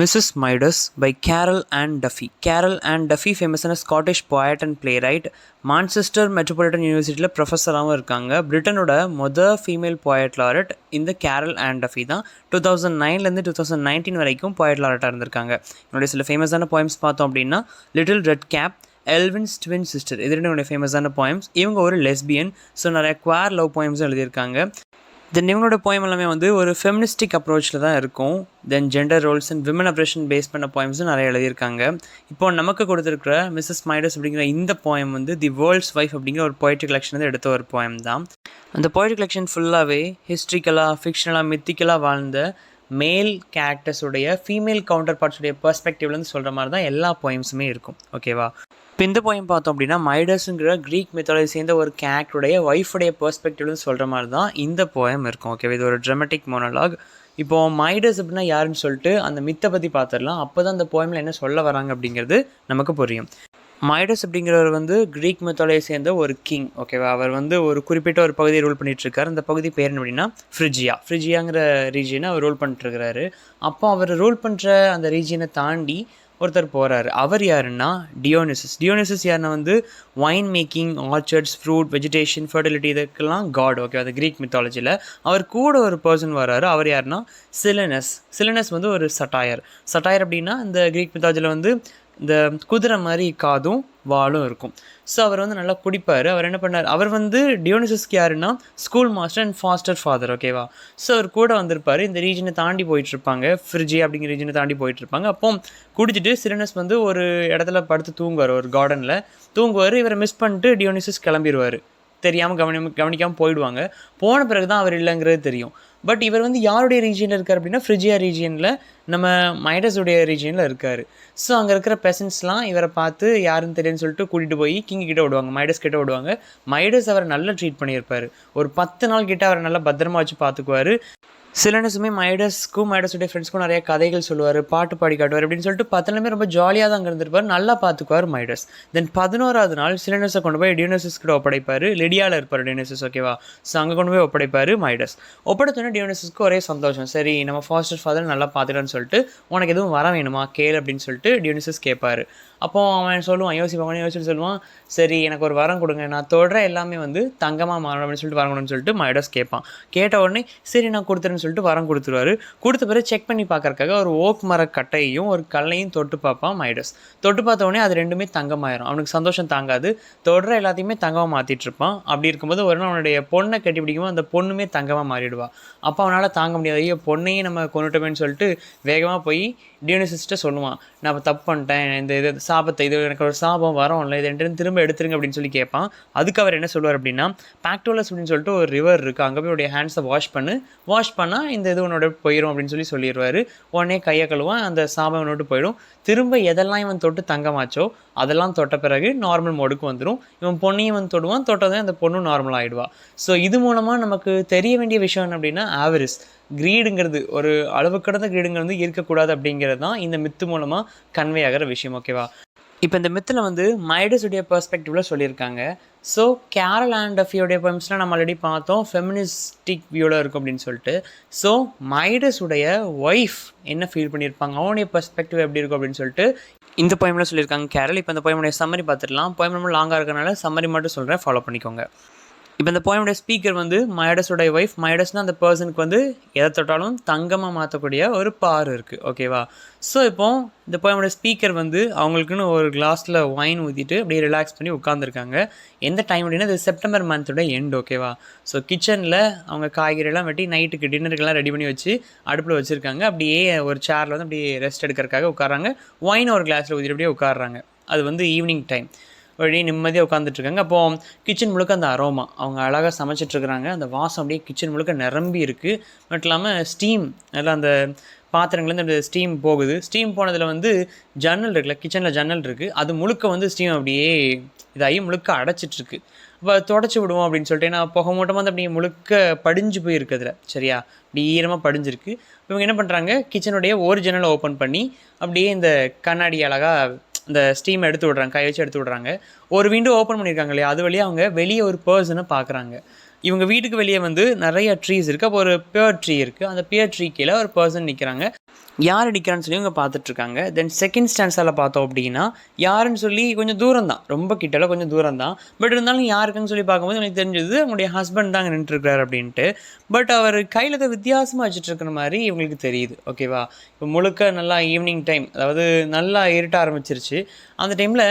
Mrs. Midas by Carol Ann Duffy. Carol Ann Duffy ஃபேமஸான Scottish poet and playwright. Manchester metropolitan யூனிவர்சிட்டியில் ப்ரொஃபஸராகவும் இருக்காங்க. பிரிட்டனோட female poet laureate இந்த carol on Duffy தான். 2009லேருந்து 2019 வரைக்கும் poet laureate இருந்திருக்காங்க. என்னுடைய சில ஃபேமஸான poems பார்த்தோம் அப்படின்னா little red cap, Elvin's twin sister, இது ரெண்டு ஃபேமஸான poems. இவங்க ஒரு லெஸ்பியன். ஸோ நிறைய குவார் லவ் poems எழுதியிருக்காங்க. தென் இவங்களோட போயம் எல்லாமே ஒரு ஃபெமினிஸ்டிக் அப்ரோச்சில் தான் இருக்கும். Then gender roles and women oppression base பண்ண போயம்ஸும் நிறைய எழுதியிருக்காங்க. இப்போ நமக்கு கொடுத்துருக்கிற மிஸ்ஸஸ் மைடஸ் அப்படிங்கிற இந்த போயம் தி வேர்ல்ட்ஸ் வைஃப் அப்படிங்கிற ஒரு போய்ட்ரி கலெக்ஷன் எடுத்த ஒரு போயம் தான். அந்த போய்ட்ரி கலெக்ஷன் ஃபுல்லாகவே ஹிஸ்ட்ரிக்கலாக, ஃபிக்ஷனலாக, மித்திக்கலாக வாழ்ந்த மேல் கேரக்டர்ஸுடைய ஃபீமேல் கவுண்டர் பார்ட்ஸுடைய பெர்ஸ்பெக்டிவ்லேருந்து சொல்கிற மாதிரி தான் எல்லா போயம்ஸுமே இருக்கும். ஓகேவா? இப்போ இந்த போயம் பார்த்தோம் அப்படின்னா மைடஸுங்கிற க்ரீக் மெத்தாலஜி சேர்ந்த ஒரு கேரக்டருடைய ஒய்ஃபுடைய பெர்ஸ்பெக்டிவ்னு சொல்கிற மாதிரி தான் இந்த போயம் இருக்கும். ஓகேவா? இது ஒரு ட்ராமேட்டிக் மோனோலாக். இப்போது மைடஸ் அப்படின்னா யாருன்னு சொல்லிட்டு அந்த மித்தை பற்றி பார்த்துடலாம். அப்போ தான் அந்த போயமில் என்ன சொல்ல வராங்க அப்படிங்கிறது நமக்கு புரியும். மைடஸ் அப்படிங்கிறவர் க்ரீக் மெத்தாலஜி சேர்ந்த ஒரு கிங். ஓகேவா? அவர் ஒரு குறிப்பிட்ட ஒரு பகுதியை ரூல் பண்ணிகிட்ருக்காரு. அந்த பகுதி பேர் என்ன அப்படின்னா ஃப்ரிஜியாங்கிற ரீஜியனை அவர் ரூல் பண்ணிட்டுருக்கிறாரு. அப்போ அவர் ரூல் பண்ணுற அந்த ரீஜியனை தாண்டி ஒருத்தர் போகிறாரு. அவர் யாருன்னா டியோனிசஸ் யாருன்னா wine making, orchards, fruit, vegetation, fertility, இதுக்கெல்லாம் காட். ஓகே, அது க்ரீக் மித்தாலஜியில். அவர் கூட ஒரு பர்சன் வராரு. அவர் யாருன்னா சிலனஸ் ஒரு சட்டாயர் அப்படின்னா இந்த க்ரீக் மித்தாலஜியில் இந்த குதிரை மாதிரி காதும் வாலும் இருக்கும். ஸோ அவர் நல்லா குடிப்பார். அவர் என்ன பண்ணார், அவர் டியோனிசஸ்க்கு யாருன்னா school master and pastor father. ஓகேவா? ஸோ அவர் கூட வந்திருப்பார். இந்த ரீஜனை தாண்டி போயிட்டுருப்பாங்க, ஃப்ரிஜியா அப்படிங்கிற ரீஜனை தாண்டி போயிட்டுருப்பாங்க. அப்போ குடிச்சிட்டு சிலனஸ் ஒரு இடத்துல படுத்து தூங்குவார், ஒரு கார்டனில் தூங்குவார். இவரை மிஸ் பண்ணிட்டு டியோனிசஸ் கிளம்பிடுவார். தெரியாமல் கவனிக்காமல் போயிடுவாங்க. போன பிறகு தான் அவர் இல்லைங்கிறது தெரியும். பட் இவர் யாருடைய ரீஜியனில் இருக்கார் அப்படின்னா ஃப்ரிஜியா ரீஜியனில், நம்ம மைடஸுடைய ரீஜியனில் இருக்கார். ஸோ அங்கே இருக்கிற பெசன்ஸ்லாம் இவரை பார்த்து யாருன்னு தெரியுன்னு சொல்லிட்டு கூட்டிகிட்டு போய் கிங் கிட்ட விடுவாங்க, மைடஸ் கிட்ட விடுவாங்க. மைடஸ் அவரை நல்லா ட்ரீட் பண்ணியிருப்பார். ஒரு 10 நாள் கிட்ட அவரை நல்லா பத்திரமா வச்சு பார்த்துக்குவார். சிலனஸுமே மைடஸுடைய ஃப்ரெண்ட்ஸ்க்கும் நிறைய கதைகள் சொல்லுவார், பாட்டு பாடி காட்டுவார் அப்படின்னு சொல்லிட்டு 10 நாளுமே ரொம்ப ஜாலியாக தான் அங்கே இருந்திருப்பார். நல்லா பார்த்துக்குவார் மைடஸ். தென் 11ஆவது நாள் சிலனஸை கொண்டு போய் டியோனிசஸ் கிட்ட ஒப்படைப்பார். லிடியாவில் இருப்பார் டியோனிசஸ். ஓகேவா? ஸோ அங்கே கொண்டு போய் ஒப்படைப்பார் மைடஸ். ஒப்படைத்தோன்னே டியோனிசஸ்க்கு ஒரே சந்தோஷம். சரி, நம்ம ஃபாஸ்டர் ஃபாதர் நல்லா பார்த்துட்டான்னு சொல்லிட்டு உனக்கு எதுவும் வர வேணுமா கேள் அப்படின்னு சொல்லிட்டு டியோனிசஸ் கேட்பார். அப்போது அவன் சொல்லுவான், யோசிச்சுட்டு சொல்லுவான், சரி எனக்கு ஒரு வரம் கொடுங்க, நான் தொடர எல்லாமே தங்கமாக மாறணும் அப்படின்னு சொல்லிட்டு வரம் கொடுன்னு சொல்லிட்டு மைடஸ் கேட்பான். கேட்ட உடனே சரி நான் கொடுத்துறேன்னு சொல்லிட்டு வரம் கொடுத்துருவாரு. கொடுத்த பிறகு செக் பண்ணி பார்க்கறக்காக ஒரு ஓக் மர கட்டையும் ஒரு கல்லையும் தொட்டு பார்ப்பான் மைடஸ். தொட்டு பார்த்த உடனே அது ரெண்டுமே தங்கமாயிரும். அவனுக்கு சந்தோஷம் தாங்காது. தொடர எல்லாத்தையுமே தங்கமாக மாற்றிட்டு இருப்பான். அப்படி இருக்கும்போது ஒரு நாள் அவனுடைய பொண்ணை கட்டி பிடிக்கும்போது அந்த பொண்ணுமே தங்கமாக மாறிடுவா. அப்போ அவனால் தாங்க முடியாது. ஐயோ, பொண்ணையும் நம்ம கொண்டுட்டோமேன்னு சொல்லிட்டு வேகமாக போய் டியோனிசஸ்ட்ட சொல்லுவான், நான் தப்பு பண்ணிட்டேன், இந்த சாபத்தை, இது எனக்கு ஒரு சாபம் வரோம்ல, இது என்கிட்ட திரும்ப எடுத்துருங்க அப்படின்னு சொல்லி கேட்பான். அதுக்கு அவர் என்ன சொல்லுவார் அப்படின்னா, பாக்டோலஸ் அப்படின்னு சொல்லிட்டு ஒரு ரிவர் இருக்குது, அங்கே போய் உடைய ஹேண்ட்ஸை வாஷ் பண்ணால் இந்த இது உன்னோட போயிடும் அப்படின்னு சொல்லிடுவார். உடனே கையை கழுவான், அந்த சாபம் உன்னோட்டு போயிடும். திரும்ப எதெல்லாம் இவன் தொட்டு தங்கமாச்சோ அதெல்லாம் தொட்ட பிறகு நார்மல் மோடுக்கு வந்துடும். இவன் பொண்ணையும் தொடுவான், தொட்டதே அந்த பொண்ணும் நார்மல் ஆகிடுவா. ஸோ இது மூலமாக நமக்கு தெரிய வேண்டிய விஷயம் என்ன அப்படின்னா, ஆவரிஸ், கிரீடுங்கிறது, ஒரு அளவு கடந்த கிரீடுங்கிறது இருக்கக்கூடாது அப்படிங்கிறது தான் இந்த மித்து மூலமாக கன்வே ஆகிற விஷயம். ஓகேவா? இப்போ இந்த மித்தில் மைடஸுடைய பெர்ஸ்பெக்டிவில் சொல்லியிருக்காங்க. ஸோ கேரல் ஆன் டஃபியோடைய போயம்ஸ்லாம் நம்ம ஆல்ரெடி பார்த்தோம், ஃபெமினிஸ்டிக் வியூவில் இருக்கும் அப்படின்னு சொல்லிட்டு. ஸோ மைடஸுடைய ஒய்ஃப் என்ன ஃபீல் பண்ணியிருப்பாங்க, அவனுடைய பெர்ஸ்பெக்டிவ் எப்படி இருக்கும் அப்படின்னு சொல்லிட்டு இந்த போயமில் சொல்லியிருக்காங்க கேரல். இப்போ இந்த போயமுடைய சம்மரி பார்த்துடலாம். போயம் ரொம்ப லாங்காக இருக்கிறனால சம்மரி மட்டும் சொல்கிறேன், ஃபாலோ பண்ணிக்கோங்க. இப்போ இந்த போயமுடைய ஸ்பீக்கர் மைடஸோடைய ஒய்ஃப். மைடஸ்னால் அந்த பர்சனுக்கு எதை தொட்டாலும் தங்கமாக மாற்றக்கூடிய ஒரு பார் இருக்குது. ஓகேவா? ஸோ இப்போ இந்த போயமுடைய ஸ்பீக்கர் அவங்களுக்குன்னு ஒரு கிளாஸில் ஒயின் ஊற்றிட்டு அப்படியே ரிலாக்ஸ் பண்ணி உட்காந்துருக்காங்க. எந்த டைம் அப்படின்னா இது செப்டம்பர் மந்தோட எண்ட். ஓகேவா? ஸோ கிச்சனில் அவங்க காய்கறியெல்லாம் வெட்டி நைட்டுக்கு டின்னருக்கெல்லாம் ரெடி பண்ணி வச்சு அடுப்பில் வச்சுருக்காங்க. அப்படியே ஒரு சேரில் அப்படியே ரெஸ்ட் எடுக்கிறதுக்காக உட்காராங்க. ஒயின் ஒரு கிளாஸில் ஊற்றிட்டு அப்படியே உட்காடுறாங்க. அது ஈவினிங் டைம். அப்படியே நிம்மதியாக உட்காந்துட்ருக்காங்க. அப்போது கிச்சன் முழுக்க அந்த அரோமா, அவங்க அழகாக சமைச்சிட்ருக்குறாங்க. அந்த வாசம் அப்படியே கிச்சன் முழுக்க நிரம்பி இருக்குது. மட்டும் இல்லாமல் ஸ்டீம், எல்லாம் அந்த பாத்திரங்கள்லேருந்து அந்த ஸ்டீம் போகுது. ஸ்டீம் போனதில் ஜன்னல் இருக்குல்ல, கிச்சனில் ஜன்னல் இருக்குது, அது முழுக்க ஸ்டீம் அப்படியே இதாகி முழுக்க அடைச்சிட்ருக்கு. இப்போ தொடச்சி விடுவோம் அப்படின்னு சொல்லிட்டு, ஏன்னா புகை மூட்டமாக அப்படியே முழுக்க படிஞ்சு போயிருக்கு அதில். சரியா? அப்படி ஈரமாக படிஞ்சிருக்கு. இவங்க என்ன பண்ணுறாங்க, கிச்சனுடைய ஒரு ஜன்னலை ஓப்பன் பண்ணி அப்படியே இந்த கண்ணாடி அழகாக இந்த ஸ்டீமை எடுத்து விட்றாங்க, கை வச்சு எடுத்து விட்றாங்க. ஒரு விண்டோ ஓப்பன் பண்ணியிருக்காங்க இல்லையா, அது வழியாக அவங்க வெளியே ஒரு பர்சனை பார்க்குறாங்க. இவங்க வீட்டுக்கு வெளியே வந்து நிறைய ட்ரீஸ் இருக்குது. அப்போ ஒரு பியர் ட்ரீ இருக்குது. அந்த பியர் ட்ரீ கீழே ஒரு பர்சன் நிற்கிறாங்க. யார் அடிக்கிறான்னு சொல்லி இவங்க பார்த்துட்ருக்காங்க. தென் செகண்ட் ஸ்டான்ஸால் பார்த்தோம் அப்படின்னா யாருன்னு சொல்லி கொஞ்சம் தூரம் தான், ரொம்ப கிட்டல கொஞ்சம் தூரம் தான். பட் இருந்தாலும் யாருக்குன்னு சொல்லி பார்க்கும்போது எனக்கு தெரிஞ்சது அவங்களுடைய ஹஸ்பண்ட் தான் அங்கே நின்றுருக்காரு அப்படின்ட்டு. பட் அவர் கையில் ஏதோ வித்தியாசமாக வச்சுட்ருக்கிற மாதிரி இவங்களுக்கு தெரியுது. ஓகேவா, இப்போ முழுக்க நல்லா ஈவினிங் டைம், அதாவது நல்லா இருட்ட ஆரம்பிச்சிருச்சு. அந்த டைமில்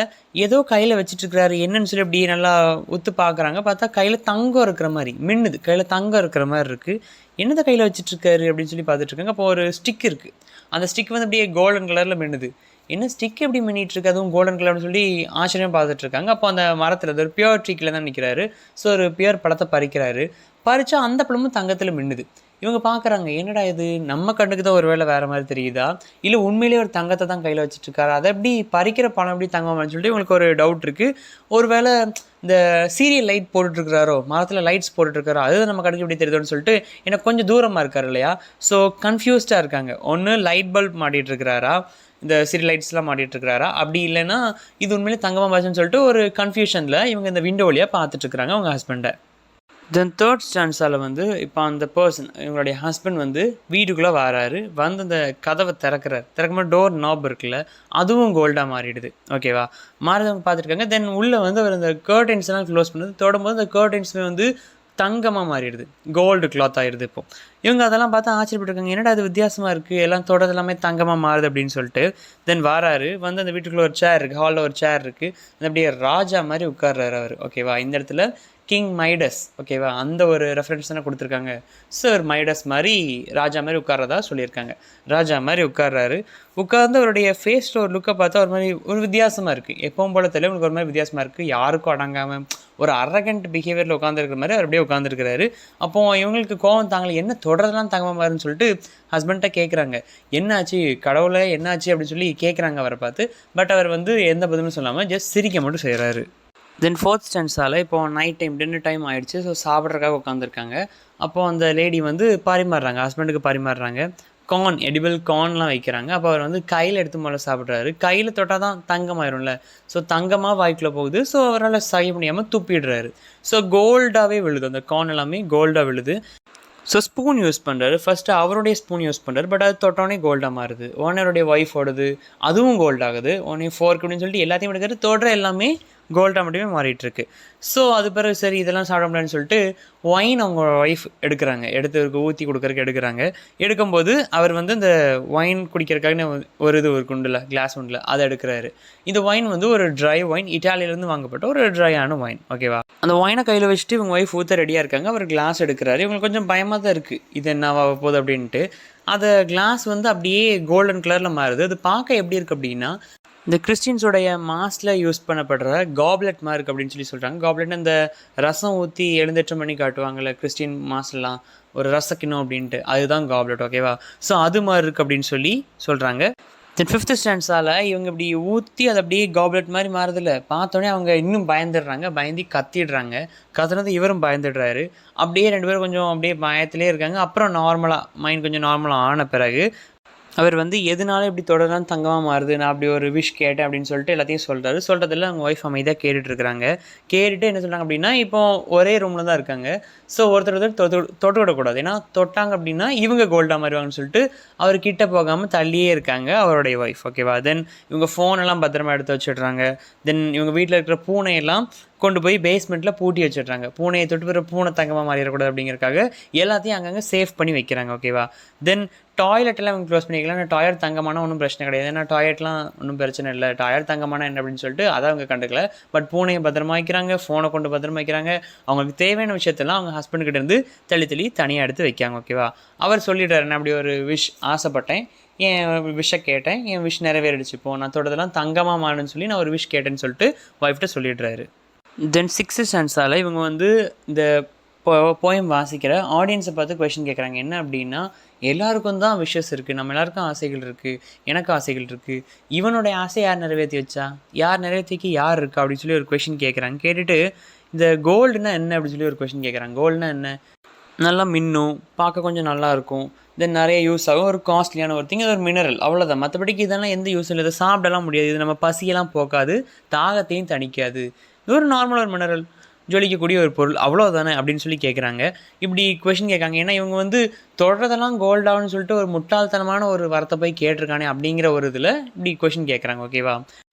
ஏதோ கையில் வச்சுட்ருக்கிறாரு, என்னன்னு சொல்லி அப்படி நல்லா ஒத்து பார்க்குறாங்க. பார்த்தா கையில் தங்கம் இருக்கிற மாதிரி மின்னுது, கையில் தங்கம் இருக்கிற மாதிரி இருக்குது. என்னதை கையில் வச்சுட்ருக்காரு அப்படின்னு சொல்லி பார்த்துட்ருக்காங்க. அப்போ ஒரு ஸ்டிக் இருக்குது. அந்த ஸ்டிக் வந்து அப்படியே கோல்டன் கலரில் மின்னுது. என்ன ஸ்டிக் எப்படி மின்னிட்டு இருக்கு, அதுவும் கோல்டன் கலர்னு சொல்லி ஆச்சரியமாக பார்த்துட்ருக்காங்க. அப்போ அந்த மரத்தில் ஒரு பியூர் ட்ரீக்கில் தான் நிற்கிறாரு. ஸோ ஒரு பியூர் பழத்தை பறிக்கிறாரு. பறித்தா அந்த பழமும் தங்கத்தில் மின்னுது. இவங்க பார்க்குறாங்க, என்னடா இது நம்ம கண்ணுக்கு தான் ஒரு வேளை வேறு மாதிரி தெரியுதா, இல்லை உண்மையிலேயே ஒரு தங்கத்தை தான் கையில் வச்சுட்ருக்காரு, அதை எப்படி பறிக்கிற பணம் எப்படி தங்கமான்னு சொல்லிட்டு இவங்களுக்கு ஒரு டவுட் இருக்குது. ஒரு வேளை இந்த சீரியல் லைட் போட்டுட்ருக்கிறாரோ, மரத்தில் லைட்ஸ் போட்டுட்ருக்காரோ, அது நம்ம கணக்கு எப்படி தெரியுதுன்னு சொல்லிட்டு எனக்கு கொஞ்சம் தூரமாக இருக்கார் இல்லையா. ஸோ கன்ஃபியூஸ்டாக இருக்காங்க. ஒன்று லைட் பல்ப் மாட்டிகிட்டு இருக்கிறாரா, இந்த சீரியல் லைட்ஸ்லாம் மாட்டிகிட்டு இருக்கிறாரா, அப்படி இல்லைன்னா இது உண்மையிலே தங்கமாக பாச்சுன்னு சொல்லிட்டு ஒரு கன்ஃபியூஷனில் இவங்க இந்த விண்டோ வழியாக பார்த்துட்ருக்குறாங்க அவங்க ஹஸ்பண்டை. தென் தேர்ட் ஸ்டான்ஸால் வந்து இப்போ அந்த பர்சன், இவங்களுடைய ஹஸ்பண்ட் வந்து வீட்டுக்குள்ளே வராரு. வந்து அந்த கதவை திறக்கும்போது டோர் நாப் இருக்குல்ல, அதுவும் கோல்டாக மாறிடுது. ஓகேவா, மாறிதவங்க பார்த்துருக்காங்க. தென் உள்ளே வந்து அவர் அந்த கர்டைன்ஸ்லாம் க்ளோஸ் பண்ணுறது, தொடும்போது அந்த கர்டைன்ஸுமே வந்து தங்கமாக மாறிடுது, கோல்டு கிளாத் ஆகிடுது. இப்போ இவங்க அதெல்லாம் பார்த்து ஆச்சரியப்பட்டிருக்காங்க, என்னடா அது வித்தியாசமாக இருக்குது, எல்லாம் தொடர்ந்து எல்லாமே தங்கமாக மாறுது அப்படின்னு சொல்லிட்டு. தென் வராரு, வந்து அந்த வீட்டுக்குள்ளே ஒரு சேர் இருக்குது, ஹாலில் ஒரு சேர் இருக்குது. அது அப்படியே ராஜா மாதிரி உட்கார்றாரு அவர். ஓகேவா, இந்த இடத்துல கிங் மைடஸ், ஓகேவா, அந்த ஒரு ரெஃபரன்ஸ் தானே கொடுத்துருக்காங்க. சார் மைடஸ் மாதிரி ராஜா மாதிரி உட்கார்றதா சொல்லியிருக்காங்க. ராஜா மாதிரி உட்கார்றாரு. உட்கார்ந்து அவருடைய ஃபேஸில் ஒரு லுக்கை பார்த்தா ஒரு மாதிரி ஒரு வித்தியாசமாக இருக்குது. எப்பவும் போல தெரியல, உங்களுக்கு ஒரு மாதிரி வித்தியாசமாக இருக்குது. யாருக்கும் அடங்காமல் ஒரு அரகண்ட் பிஹேவியரில் உட்காந்துருக்கிற மாதிரி அவர் அப்படியே உட்காந்துருக்கிறாரு. அப்போது இவங்களுக்கு கோவம் தாங்கலை, என்ன தொடர்றதுலாம் தங்கமாக மாறுன்னு சொல்லிட்டு ஹஸ்பண்ட்டை கேட்குறாங்க, என்னாச்சு கடவுளை என்னாச்சு அப்படின்னு சொல்லி கேட்குறாங்க அவரை பார்த்து. பட் அவர் வந்து எந்த பதிலும் சொல்லாமல் ஜஸ்ட் சிரிக்க மட்டும் செய்கிறாரு. தென் ஃபோர்த் ஸ்டான்ஸால் இப்போது நைட் டைம் டின்னர் டைம் ஆகிடுச்சு. ஸோ சாப்பிட்றதுக்காக உட்காந்துருக்காங்க. அப்போது அந்த லேடி வந்து பரிமாறுறாங்க, ஹஸ்பண்டுக்கு பரிமாறுறாங்க. கார்ன், எடிபிள் கார்ன்லாம் வைக்கிறாங்க. அப்போ அவர் வந்து கையில் எடுத்து முதல்ல சாப்பிட்றாரு. கையில் தொட்டால் தான் தங்கமாயிரும்ல, ஸோ தங்கமாக வாய்க்குள்ளே போகுது. ஸோ அவரால் சகி முடியாமல் துப்பிடுறாரு. ஸோ கோல்டாகவே விழுது, அந்த கார்ன் எல்லாமே கோல்டாக விழுது. ஸோ ஸ்பூன் யூஸ் பண்ணுறாரு. ஃபஸ்ட்டு அவருடைய ஸ்பூன் யூஸ் பண்ணுறாரு. பட் அது தொட்டோடனே கோல்டாக மாறுது. ஓனருடைய ஒய்ஃபோடது அதுவும் கோல்ட் ஆகுது. உடனே ஃபோர்க் அப்படின்னு சொல்லிட்டு எல்லாத்தையும் எடுக்கிறது, தொடுற எல்லாமே கோல்டாக மட்டுமே மாறிட்டுருக்கு. ஸோ அது பிறகு சரி இதெல்லாம் சாப்பிட முடியாதுன்னு சொல்லிட்டு ஒயின் அவங்க ஒய்ஃப் எடுக்கிறாங்க, எடுத்து ஊற்றி கொடுக்குறதுக்கு எடுக்கிறாங்க. எடுக்கும்போது அவர் வந்து இந்த ஒயின் குடிக்கிறதுக்காக ஒரு குண்டில், கிளாஸ் ஒன்றில் அதை எடுக்கிறாரு. இந்த ஒயின் வந்து ஒரு ட்ரை ஒயின், இட்டாலியிலேருந்து வாங்கப்பட்ட ஒரு ட்ரையான ஒயின். ஓகேவா, அந்த ஒயினை கையில் வச்சுட்டு இவங்க ஒய்ஃப் ஊற்ற ரெடியாக இருக்காங்க. அவர் கிளாஸ் எடுக்கிறாரு. இவங்களுக்கு கொஞ்சம் பயமாக தான் இருக்குது, இது என்ன ஆக போகுது அப்படின்ட்டு. அந்த கிளாஸ் வந்து அப்படியே கோல்டன் கலரில் மாறுது. அது பார்க்க எப்படி இருக்குது அப்படின்னா இந்த கிறிஸ்டின்ஸோடைய மாஸில் யூஸ் பண்ணப்படுற காப்லெட் மாதிரி இருக்குது அப்படின்னு சொல்லி சொல்கிறாங்க. காப்லெட்னு இந்த ரசம் ஊற்றி எழுந்தேற்றம் பண்ணி காட்டுவாங்கள்ல கிறிஸ்டின் மாஸ்லாம், ஒரு ரசக்கிணம் அப்படின்ட்டு, அதுதான் காப்லெட். ஓகேவா, ஸோ அது மாதிரி இருக்குது அப்படின்னு சொல்லி சொல்கிறாங்க. தென் ஃபிஃப்த் ஸ்டான்ஸால் இவங்க இப்படி ஊற்றி அது அப்படியே காப்லெட் மாதிரி மாறுதில்ல, பார்த்தோன்னே அவங்க இன்னும் பயந்துடுறாங்க, பயந்து கத்திடுறாங்க. கத்துனது இவரும் பயந்துடுறாரு. அப்படியே ரெண்டு பேரும் கொஞ்சம் அப்படியே பயத்திலே இருக்காங்க. அப்புறம் நார்மலாக மைண்ட் கொஞ்சம் நார்மலாக ஆன பிறகு அவர் வந்து எதனால இப்படி தொடரலாம் தங்கமாக மாறுது, நான் அப்படி ஒரு விஷ் கேட்டேன் அப்படின்னு சொல்லிட்டு எல்லாத்தையும் சொல்கிறாரு. சொல்கிறதில்ல அவங்க ஒய்ஃப் அமைதியாக கேட்டுட்ருக்குறாங்க. கேட்டுட்டு என்ன சொல்கிறாங்க அப்படின்னா, இப்போ ஒரே ரூமில் தான் இருக்காங்க. ஸோ ஒருத்தர் தொட்டு விடக்கூடாது, ஏன்னா தொட்டாங்க அப்படின்னா இவங்க கோல்டாக மாறுவாங்கன்னு சொல்லிட்டு அவர் கிட்ட போகாமல் தள்ளியே இருக்காங்க அவருடைய ஒய்ஃப். ஓகேவா, தென் இவங்க ஃபோனெல்லாம் பத்திரமா எடுத்து வச்சுட்றாங்க. தென் இவங்க வீட்டில் இருக்கிற பூனையெல்லாம் கொண்டு போய் பேஸ்மெண்ட்டில் பூட்டி வச்சுட்றாங்க. பூனையை தொட்டு பிற பூனை தங்கமாக மாறிடக்கூடாது அப்படிங்கிறக்காக எல்லாத்தையும் அங்கங்கே சேஃப் பண்ணி வைக்கிறாங்க. ஓகேவா, தென் டாய்லெட்டெல்லாம் அவங்க க்ளோஸ் பண்ணிக்கலாம். டாய்லெட் தங்கமான ஒன்றும் பிரச்சனை கிடையாது, ஏன்னா டாய்லெட்லாம் ஒன்றும் பிரச்சனை இல்லை, டாய்லெட் தங்கமான என்ன அப்படின்னு சொல்லிட்டு அதை அவங்க கண்டுக்கல. பட் பூனையை பத்திரமா வைக்கிறாங்க, ஃபோனை கொண்டு பத்திரமா வைக்கிறாங்க. அவங்களுக்கு தேவையான விஷயத்தெல்லாம் அவங்க ஹஸ்பண்ட்கிட்டேருந்து தள்ளி தனியாக எடுத்து வைக்காங்க. ஓகேவா, அவர் சொல்லிடுறாரு, நான் அப்படி ஒரு விஷ் ஆசைப்பட்டேன், என் விஷை கேட்டேன், என் விஷ் நிறைவேறிடுச்சு, இப்போ நான் தொடர்தெல்லாம் தங்கமாக மாறுன்னு சொல்லி நான் ஒரு விஷ் கேட்டேன்னு சொல்லிட்டு ஒய்ஃப்ட்ட சொல்லிடுறாரு. தென் சிக்ஸ்த் ஸ்டான்ஸால் இவங்க வந்து இந்த போயம் வாசிக்கிற ஆடியன்ஸை பார்த்து கொஷின் கேட்குறாங்க. என்ன அப்படின்னா, எல்லாருக்கும் தான் விஷஸ் இருக்குது, நம்ம எல்லாருக்கும் ஆசைகள் இருக்குது, எனக்கு ஆசைகள் இருக்குது, இவனுடைய ஆசை யார் நிறைவேற்றி வச்சா, யார் நிறைவேற்றிக்கு யார் இருக்கா அப்படின்னு சொல்லி ஒரு கொஷின் கேட்குறாங்க. கேட்டுட்டு இந்த கோல்டுனா என்ன அப்படின்னு சொல்லி ஒரு கொஷின் கேட்குறாங்க. கோல்டுனா என்ன, நல்லா மின்னும், பார்க்க கொஞ்சம் நல்லாயிருக்கும், தென் நிறைய யூஸ் ஆகும், ஒரு காஸ்ட்லியான ஒரு திங், இது ஒரு மினரல், அவ்வளோதான். மற்றபடிக்கு இதெல்லாம் எந்த யூஸ் இல்லை, இதை சாப்பிடலாம் முடியாது, இது நம்ம பசியெல்லாம் போக்காது, தாகத்தையும் தணிக்காது, இது ஒரு நார்மல் ஒரு மினரல். ஜொலிக்கக்கூடிய ஒரு பொருள் அவ்வளோதானே அப்படின்னு சொல்லி கேட்குறாங்க. இப்படி கொஷின் கேட்காங்க. ஏன்னா இவங்க வந்து தொடுறதெல்லாம் கோல்டாகுன்னு சொல்லிட்டு ஒரு முட்டாள்தனமான ஒரு வார்த்தை போய் கேட்டிருக்கானே அப்படிங்கிற ஒரு இதில் இப்படி கொஷின் கேட்குறாங்க. ஓகேவா?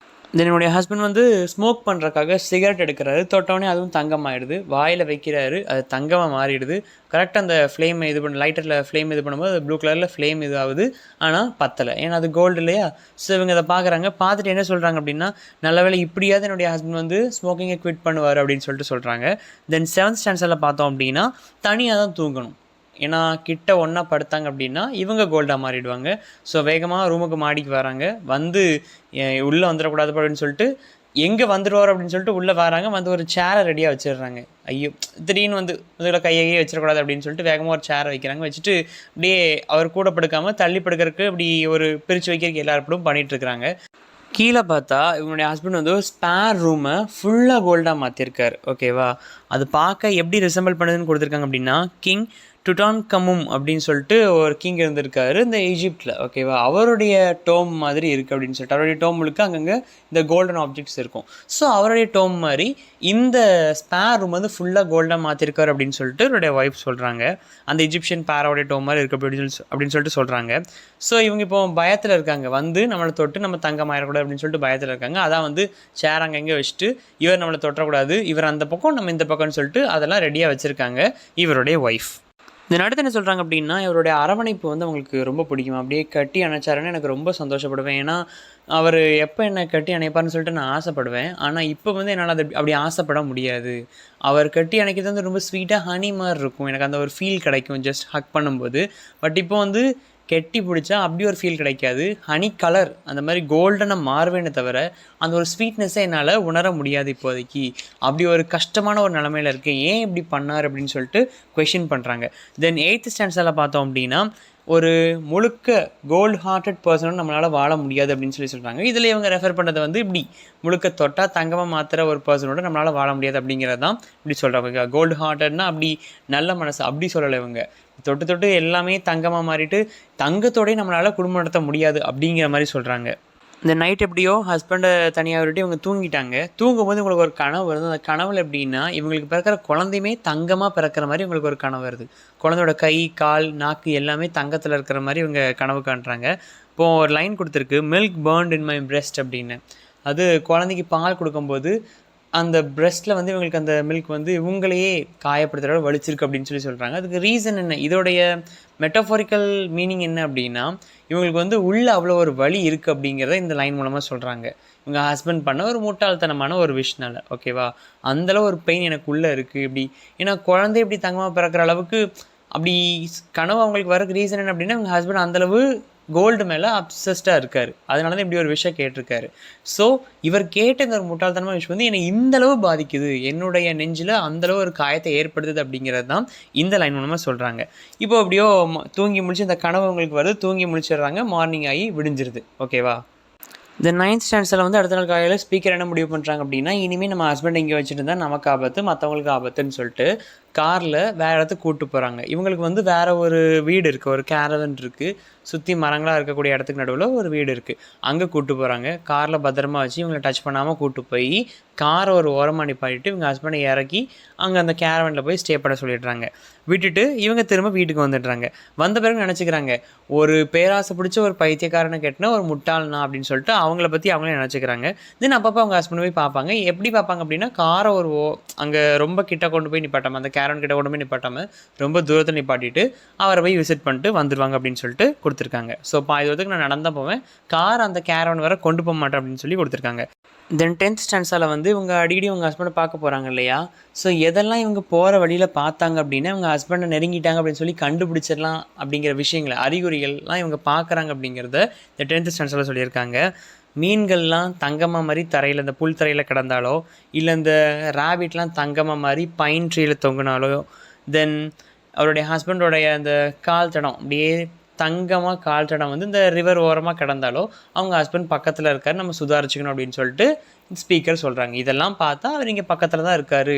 தென் என்னுடைய ஹஸ்பண்ட் வந்து ஸ்மோக் பண்ணுறக்காக சிகரெட் எடுக்கிறாரு. தொட்டவுடனே அதுவும் தங்கமாகிடுது. வாயில் வைக்கிறாரு, அது தங்கமாக மாறிடுது. கரெக்டாக அந்த ஃப்ளேம் இது பண்ண லைட்டரில் ஃப்ளேம் இது பண்ணும்போது அது ப்ளூ கலரில் ஃப்ளேம் இது ஆகுது. ஆனால் பத்தலை, ஏன்னா அது கோல்டு இல்லையா? ஸோ இவங்க அதை பார்க்குறாங்க. பார்த்துட்டு என்ன சொல்கிறாங்க அப்படின்னா, நல்ல வேளை இப்படியாவது என்னுடைய ஹஸ்பண்ட் வந்து ஸ்மோக்கிங்கை குவிட் பண்ணுவார் அப்படின்னு சொல்லிட்டு சொல்கிறாங்க. தென் 7th ஸ்டாண்டர்டில் பார்த்தோம் அப்படின்னா தனியாக தான் தூங்கணும். ஏன்னா கிட்ட ஒன்றா படுத்தாங்க அப்படின்னா இவங்க கோல்டாக மாறிடுவாங்க. ஸோ வேகமாக ரூமுக்கு மாடிக்கு வராங்க. வந்து உள்ளே வந்துடக்கூடாது அப்படின்னு சொல்லிட்டு எங்கே வந்துடுவார் அப்படின்னு சொல்லிட்டு உள்ளே வராங்க. வந்து ஒரு சேரை ரெடியாக வச்சிடுறாங்க. ஐயோ, திடீர்னு வந்து இதில் கையே வச்சிடக்கூடாது அப்படின்னு சொல்லிட்டு வேகமாக ஒரு சேரை வைக்கிறாங்க. வச்சுட்டு அப்படியே அவர் கூட படுக்காமல் தள்ளி படுக்கிறதுக்கு இப்படி ஒரு பிரித்து வைக்கிறதுக்கு எல்லாரும் பண்ணிகிட்ருக்குறாங்க. கீழே பார்த்தா இவனுடைய ஹஸ்பண்ட் வந்து ஒரு ஸ்பேர் ரூமை ஃபுல்லாக கோல்டாக மாற்றிருக்காரு. ஓகேவா? அது பார்க்க எப்படி ரிசம்பிள் பண்ணுதுன்னு கொடுத்துருக்காங்க அப்படின்னா, கிங் டுட்டான்கமுன் அப்படின்னு சொல்லிட்டு ஒரு கிங் இருந்திருக்காரு இந்த ஈஜிப்டில். ஓகேவா? அவருடைய டோம் மாதிரி இருக்குது அப்படின்னு சொல்லிட்டு, அவருடைய டோம் முழுக்க அங்கங்கே இந்த கோல்டன் ஆப்ஜெக்ட்ஸ் இருக்கும். ஸோ அவருடைய டோம் மாதிரி இந்த ஸ்பேர் ரூம் வந்து ஃபுல்லாக கோல்டாக மாற்றிருக்காரு அப்படின்னு சொல்லிட்டு என்னுடைய ஒய்ஃப் சொல்கிறாங்க. அந்த இஜிப்ஷியன் பேரோடைய டோம் மாதிரி இருக்குது அப்படின்னு சொல்லிட்டு சொல்கிறாங்க. ஸோ இவங்க இப்போ பயத்தில் இருக்காங்க. வந்து நம்மளை தொட்டு நம்ம தங்கம் ஆயிடக்கூடாது அப்படின்னு சொல்லிட்டு பயத்தில் இருக்காங்க. அதான் வந்து சேர் அங்கங்கே வச்சுட்டு இவர் நம்மளை தொட்டக்கூடாது, இவர் அந்த பக்கம் நம்ம இந்த பக்கம்னு சொல்லிட்டு அதெல்லாம் ரெடியாக வச்சுருக்காங்க இவருடைய ஒய்ஃப். இந்த அடுத்து என்ன சொல்கிறாங்க அப்படின்னா, இவருடைய அரவணைப்பு வந்து அவங்களுக்கு ரொம்ப பிடிக்கும். அப்படியே கட்டி அணைச்சாருன்னு எனக்கு ரொம்ப சந்தோஷப்படுவேன். ஏன்னா அவர் எப்போ என்னை கட்டி அணைப்பார்னு சொல்லிட்டு நான் ஆசைப்படுவேன். ஆனால் இப்போ வந்து என்னால் அது அப்படி ஆசைப்பட முடியாது. அவர் கட்டி அணைக்கிறது வந்து ரொம்ப ஸ்வீட்டாக ஹனி மாதிரி இருக்கும். எனக்கு அந்த ஒரு ஃபீல் கிடைக்கும் ஜஸ்ட் ஹக் பண்ணும்போது. பட் இப்போ வந்து கெட்டி பிடிச்சா அப்படி ஒரு ஃபீல் கிடைக்காது. ஹனி கலர் அந்த மாதிரி கோல்டனாக மாறுவேனே தவிர அந்த ஒரு ஸ்வீட்னஸை என்னால் உணர முடியாது இப்போதைக்கு. அப்படி ஒரு கஷ்டமான ஒரு நிலமையில் இருக்குது. ஏன் இப்படி பண்ணார் அப்படின்னு சொல்லிட்டு கொஷின் பண்ணுறாங்க. தென் 8th ஸ்டாண்டர்டில் பார்த்தோம் அப்படின்னா, ஒரு முழுக்க கோல்டு ஹார்ட்டட் பர்சனும் நம்மளால் வாழ முடியாது அப்படின்னு சொல்கிறாங்க. இதில் இவங்க ரெஃபர் பண்ணது வந்து இப்படி முழுக்க தொட்டால் தங்கமாக மாத்திர ஒரு பர்சனோட நம்மளால் வாழ முடியாது அப்படிங்கிறது தான் இப்படி சொல்கிறாங்க. கோல்டு ஹார்ட்டட்னா அப்படி நல்ல மனசு அப்படி சொல்லலை. இவங்க தொட்டு தொட்டு எல்லாமே தங்கமாக மாறிட்டு தங்கத்தோடய நம்மளால் குடும்பம் நடத்த முடியாது அப்படிங்கிற மாதிரி சொல்கிறாங்க. இந்த நைட் எப்படியோ ஹஸ்பண்டை தனியாக விட்டுட்டு இவங்க தூங்கிட்டாங்க. தூங்கும்போது இவங்களுக்கு ஒரு கனவு வருது. அந்த கனவுல எப்படின்னா, இவங்களுக்கு பிறக்கிற குழந்தையுமே தங்கமாக பிறக்கிற மாதிரி இவங்களுக்கு ஒரு கனவு வருது. குழந்தையோட கை, கால், நாக்கு எல்லாமே தங்கத்தில் இருக்கிற மாதிரி இவங்க கனவு காண்றாங்க. இப்போது ஒரு லைன் கொடுத்துருக்கு, milk burnt in my breast அப்படின்னு. அது குழந்தைக்கு பால் கொடுக்கும்போது அந்த பிரெஸ்ட்டில் வந்து இவங்களுக்கு அந்த மில்க் வந்து இவங்களையே காயப்படுத்துகிற வலிச்சிருக்கு அப்படின்னு சொல்கிறாங்க. அதுக்கு ரீசன் என்ன? இதோடைய மெட்டஃபாரிக்கல் மீனிங் என்ன அப்படின்னா, இவங்களுக்கு வந்து உள்ளே அவ்வளோ ஒரு வலி இருக்குது அப்படிங்கிறத இந்த லைன் மூலமாக சொல்கிறாங்க. இவங்க ஹஸ்பண்ட் பண்ண ஒரு முட்டாள்தனமான ஒரு விஷனால. ஓகேவா? அந்தளவு ஒரு பெயின் எனக்கு உள்ளே இருக்குது இப்படி. ஏன்னா குழந்தை இப்படி தங்கமாக பிறக்கிற அளவுக்கு அப்படி கனவு அவங்களுக்கு வரக்கு ரீசன் என்ன அப்படின்னா, இவங்க ஹஸ்பண்ட் அந்தளவு கோல்டு மேலே அப்சஸ்டாக இருக்கார். அதனால தான் இப்படி ஒரு விஷயம் கேட்டிருக்காரு. ஸோ இவர் கேட்ட இந்த ஒரு முட்டாள்தனமான விஷயம் வந்து என்னை இந்தளவு பாதிக்குது, என்னுடைய நெஞ்சில் அந்தளவு ஒரு காயத்தை ஏற்படுத்துது அப்படிங்கிறது தான் இந்த லைன் மூலமாக சொல்கிறாங்க. இப்போ அப்படியோ தூங்கி முடிச்சு இந்த கனவு உங்களுக்கு வருது, தூங்கி முடிச்சிடுறாங்க, மார்னிங் ஆகி விடிஞ்சிருது. ஓகேவா? இந்த 9th ஸ்டாண்டர்டில் வந்து அடுத்த நாள் காலையில் ஸ்பீக்கர் என்ன முடிவு பண்ணுறாங்க அப்படின்னா, இனிமேல் நம்ம ஹஸ்பண்ட் இங்கே வச்சுட்டு இருந்தால் நமக்கு ஆபத்து, மற்றவங்களுக்கு ஆபத்துன்னு சொல்லிட்டு காரில் வேறு இடத்துக்கு கூப்பிட்டு போகிறாங்க. இவங்களுக்கு வந்து வேறு ஒரு வீடு இருக்குது, ஒரு கேரவன் இருக்குது, சுற்றி மரங்களாக இருக்கக்கூடிய இடத்துக்கு நடுவில் ஒரு வீடு இருக்குது. அங்கே கூப்பிட்டு போகிறாங்க. காரில் பத்திரமா வச்சு இவங்களை டச் பண்ணாமல் கூப்பிட்டு போய் காரை ஒரு ஓரமாக நிப்பாட்டிட்டு இவங்க ஹஸ்பண்டை இறக்கி அங்கே அந்த கேரவனில் போய் ஸ்டே பண்ண சொல்லிடுறாங்க. விட்டுட்டு இவங்க திரும்ப வீட்டுக்கு வந்துடுறாங்க. வந்த பிறகு நினச்சிக்கிறாங்க, ஒரு பேராசை பிடிச்ச ஒரு பைத்தியக்காரனை கட்டின ஒரு முட்டாள்னா அப்படின்னு சொல்லிட்டு அவங்கள பற்றி அவங்களே நினச்சிக்கிறாங்க. தென் அப்பப்போ அவங்க ஹஸ்பண்ட் போய் பார்ப்பாங்க. எப்படி பார்ப்பாங்க அப்படின்னா, காரை ஒரு அங்கே ரொம்ப கிட்ட கொண்டு போய் நிப்பாட்டாமல், அந்த கேரவன் கிட்ட கொண்டு போய் நிப்பாட்டாமல் ரொம்ப தூரத்தில் நிப்பாட்டிட்டு அவரை போய் விசிட் பண்ணிட்டு வந்துடுவாங்க அப்படின்னு சொல்லிட்டு கொடுத்துருக்காங்க. ஸோ பாதி தூரத்துக்கு நான் நடந்தால் போவேன், கார் அந்த கேரவன் வர கொண்டு போக மாட்டேன் அப்படின்னு சொல்லி கொடுத்துருக்காங்க. தென் 10th ஸ்டாண்டர்டில் வந்து இவங்க அடிக்கடி இவங்க ஹஸ்பண்டை பார்க்க போகிறாங்க இல்லையா? ஸோ எதெல்லாம் இவங்க போகிற வழியில் பார்த்தாங்க அப்படின்னா, இவங்க ஹஸ்பண்டை நெருங்கிட்டாங்க அப்படின்னு சொல்லி கண்டுபிடிச்சிடலாம் அப்படிங்கிற விஷயங்களை, அறிகுறிகள்லாம் இவங்க பார்க்குறாங்க அப்படிங்கிறத இந்த 10th ஸ்டாண்டர்டில் சொல்லியிருக்காங்க. மீன்கள்லாம் தங்கமாக மாதிரி தரையில், இந்த புல் தரையில் கிடந்தாலோ, இல்லை இந்த ரேபிட்லாம் தங்கமாக மாதிரி பைன் ட்ரீயில் தொங்கினாலோ, தென் அவருடைய ஹஸ்பண்டோடைய அந்த கால் தடம் அப்படியே தங்கமாக கால் தடம் வந்து இந்த ரிவர் ஓரமாக கிடந்தாலோ அவங்க ஹஸ்பண்ட் பக்கத்தில் இருக்கார், நம்ம சுதாரிச்சுக்கணும் அப்படின்னு சொல்லிட்டு ஸ்பீக்கர் சொல்கிறாங்க. இதெல்லாம் பார்த்தா அவர் இங்கே பக்கத்தில் தான் இருக்கார்,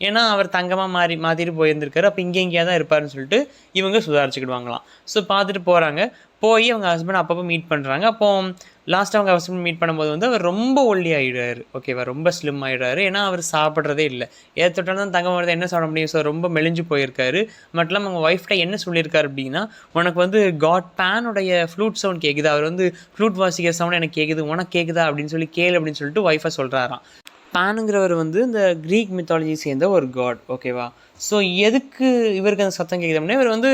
ஏன்னா அவர் தங்கமாக மாற்றிட்டு போயிருந்திருக்காரு. அப்போ இங்கேயா தான் இருப்பாருன்னு சொல்லிட்டு இவங்க சுதாரிச்சுக்கிடுவாங்களாம். ஸோ பார்த்துட்டு போகிறாங்க. போய் அவங்க ஹஸ்பண்ட் அப்பப்போ மீட் பண்ணுறாங்க. அப்போ லாஸ்ட்டாக அவங்க ஹஸ்பண்ட் மீட் பண்ணும்போது வந்து அவர் ரொம்ப ஒல்லி ஆகிடுறாரு. ஓகேவா, ரொம்ப ஸ்லிம் ஆகிடுறாரு. ஏன்னா அவர் சாப்பிட்றதே இல்லை. ஏற்றோட்டாலும் தான் தங்கம் வருது, என்ன சாப்பிட முடியும்? ஸோ ரொம்ப மெலிஞ்சு போயிருக்காரு. மட்டும் இல்லாமல் அவங்க ஒய்ஃப்ட்ட என்ன சொல்லியிருக்காரு அப்படின்னா, உனக்கு வந்து காட் பேனுடைய ஃப்ளூட் சவுண்ட் கேட்குது, அவர் வந்து ஃப்ளூட் வாசிக்கிற சவுண்ட் எனக்கு கேட்குது, உனக்கு கேட்குதா அப்படின்னு சொல்லி கேளு அப்படின்னு சொல்லிட்டு ஒய்ஃபை சொல்கிறாராம். பேனுங்கிறவர் வந்து இந்த க்ரீக் மித்தாலஜி சேர்ந்த ஒரு காட். ஓகேவா, ஸோ எதுக்கு இவருக்கு அந்த சத்தம் கேட்குது அப்படின்னா, இவர் வந்து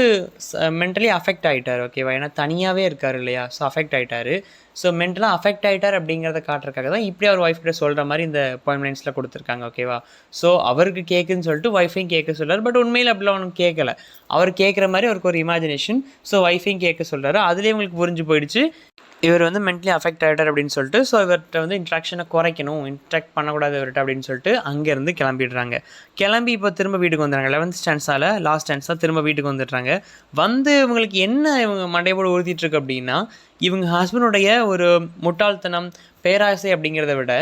மென்டலி அஃபெக்ட் ஆகிட்டார். ஓகேவா, ஏன்னா தனியாகவே இருக்கார் இல்லையா, ஸோ அஃபெக்ட் ஆகிட்டார். ஸோ மென்டலாக அஃபெக்ட் ஆகிட்டார் அப்படிங்கிறத காட்டுறதுக்காக தான் இப்படி அவர் ஒய்ஃப் கிட்ட சொல்கிற மாதிரி இந்த போயம் லைன்ஸில் கொடுத்துருக்காங்க. ஓகேவா, ஸோ அவருக்கு கேட்குன்னு சொல்லிட்டு ஒய்ஃபையும் கேட்க சொல்கிறார். பட் உண்மையில் அப்படிலாம் அவனுக்கு கேட்கல. அவர் கேட்குற மாதிரி அவருக்கு ஒரு இமேஜினேஷன். ஸோ ஒய்ஃபையும் கேட்க சொல்கிறாரு. அதுலேயே உங்களுக்கு புரிஞ்சு போயிடுச்சு இவர் வந்து மென்டலி அஃபெக்ட் ஆகிட்டார் அப்படின்னு சொல்லிட்டு. ஸோ இவர்கிட்ட வந்து இன்ட்ராக்ஷனை குறைக்கணும், இன்ட்ராக்ட் பண்ணக்கூடாது இவர்கிட்ட அப்படின்னு சொல்லிட்டு அங்கேருந்து கிளம்பிடுறாங்க. கிளம்பி இப்போ திரும்ப வீட்டுக்கு வந்துடுறாங்க. 11th ஸ்டான்ஸால் லாஸ்ட் ஸ்டான்ஸாக திரும்ப வீட்டுக்கு வந்துடுறாங்க. வந்து இவங்களுக்கு என்ன இவங்க மண்டையோடு உறுத்திட்டுருக்கு அப்படின்னா, இவங்க ஹஸ்பண்டுடைய ஒரு முட்டாள்தனம், பேராசை அப்படிங்கிறத விட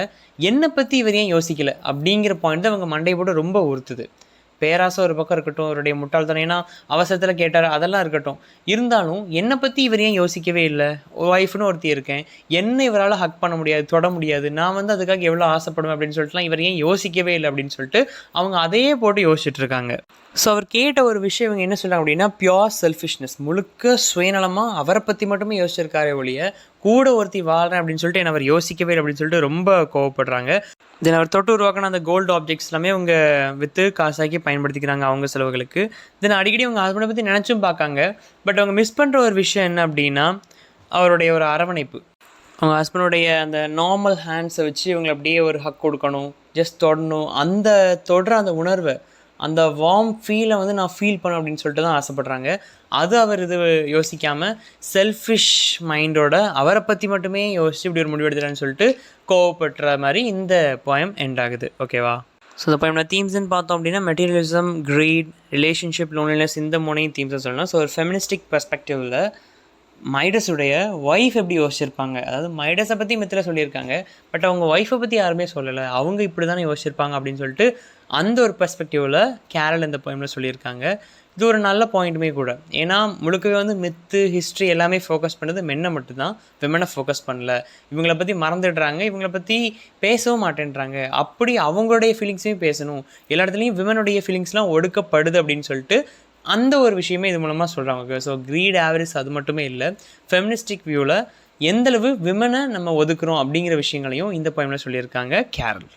என்னை பற்றி இவர் ஏன் யோசிக்கலை அப்படிங்கிற பாயிண்ட் தான் இவங்க மண்டையோடு ரொம்ப உறுத்துது. பேராசை ஒரு பக்கம் இருக்கட்டும், அவருடைய முட்டாள்தனம், ஏன்னா அவசரத்தில் கேட்டார், அதெல்லாம் இருக்கட்டும். இருந்தாலும் என்னை பற்றி இவர் ஏன் யோசிக்கவே இல்லை? ஒய்ஃப்னு ஒருத்தி இருக்கேன், என்ன இவரால் ஹக் பண்ண முடியாது, தொட முடியாது, நான் வந்து அதுக்காக எவ்வளோ ஆசைப்படுவேன் அப்படின்னு சொல்லிட்டுலாம் இவர் ஏன் யோசிக்கவே இல்லை அப்படின்னு சொல்லிட்டு அவங்க அதையே போட்டு யோசிச்சுட்டு இருக்காங்க. ஸோ அவர் கேட்ட ஒரு விஷயம் இவங்க என்ன சொல்கிறாங்க அப்படின்னா, பியோர் செல்ஃபிஷ்னஸ், முழுக்க சுயநலமாக அவரை பற்றி மட்டுமே யோசிச்சிருக்காரே ஒழிய கூட ஒருத்தி வாழ்கிறேன் அப்படின்னு சொல்லிட்டு என்ன அவர் யோசிக்கவே இல்லை அப்படின்னு சொல்லிட்டு ரொம்ப கோவப்படுறாங்க. தென் அவர் தொட்டு உருவாக்கின அந்த கோல்டு ஆப்ஜெக்ட்ஸ் எல்லாமே அவங்க விற்று காசாக்கி பயன்படுத்திக்கிறாங்க அவங்க செலவுகளுக்கு. தென் அடிக்கடி அவங்க ஹஸ்பண்டை பற்றி நினச்சும் பார்க்காங்க. பட் அவங்க மிஸ் பண்ணுற ஒரு விஷயம் என்ன அப்படின்னா, அவருடைய ஒரு அரவணைப்பு. அவங்க ஹஸ்பண்டுடைய அந்த நார்மல் ஹேண்ட்ஸை வச்சு இவங்களை அப்படியே ஒரு ஹக் கொடுக்கணும், ஜஸ்ட் தொடணும். அந்த தொடுற அந்த உணர்வை, அந்த வார்ம் ஃபீலை வந்து நான் ஃபீல் பண்ணேன் அப்படின்னு சொல்லிட்டு தான் ஆசைப்பட்றாங்க. அது அவர் இது யோசிக்காமல் செல்ஃபிஷ் மைண்டோட அவரை பற்றி மட்டுமே யோசித்து இப்படி ஒரு முடிவு எடுத்துட்டான்னு சொல்லிட்டு கோவப்படுற மாதிரி இந்த போயம் எண்ட் ஆகுது. ஓகேவா, ஸோ இந்த போயம்ல தீம்ஸ்ன்னு பார்த்தோம் அப்படின்னா மெட்டீரியலிசம், கிரீட், ரிலேஷன்ஷிப், லோன்லினஸ், இந்த மூணையும் தீம்ஸை சொல்லலாம். ஸோ ஒரு ஃபெமினிஸ்டிக் பெர்ஸ்பெக்டிவில் மைடஸுடைய ஒய்ஃப் எப்படி யோசிச்சிருப்பாங்க, அதாவது மைடஸை பற்றி மித்தில் சொல்லியிருக்காங்க, பட் அவங்க ஒய்ஃபை பற்றி யாருமே சொல்லலை, அவங்க இப்படி தானே யோசிச்சிருப்பாங்க அப்படின்னு சொல்லிட்டு அந்த ஒரு பெர்ஸ்பெக்டிவில் கேரல் இந்த போயமில் சொல்லியிருக்காங்க. இது ஒரு நல்ல பாயிண்ட்டுமே கூட. ஏன்னா முழுக்கவே வந்து மித்து, ஹிஸ்ட்ரி எல்லாமே ஃபோக்கஸ் பண்ணது மென்னை மட்டும்தான், விமனை ஃபோக்கஸ் பண்ணல. இவங்கள பற்றி மறந்துடுறாங்க, இவங்கள பற்றி பேசவும் மாட்டேன்றாங்க. அப்படி அவங்களுடைய ஃபீலிங்ஸையும் பேசணும், எல்லா இடத்துலையும் விமனுடைய ஃபீலிங்ஸ்லாம் ஒடுக்கப்படுது அப்படின்னு சொல்லிட்டு அந்த ஒரு விஷயமே இது மூலமாக சொல்கிறாங்க. ஸோ க்ரீட், ஆவரிஸ் அது மட்டுமே இல்லை, ஃபெமினிஸ்டிக் வியூவில் எந்தளவு விமனை நம்ம ஒதுக்குறோம் அப்படிங்கிற விஷயங்களையும் இந்த போயமில் சொல்லியிருக்காங்க கேரல்.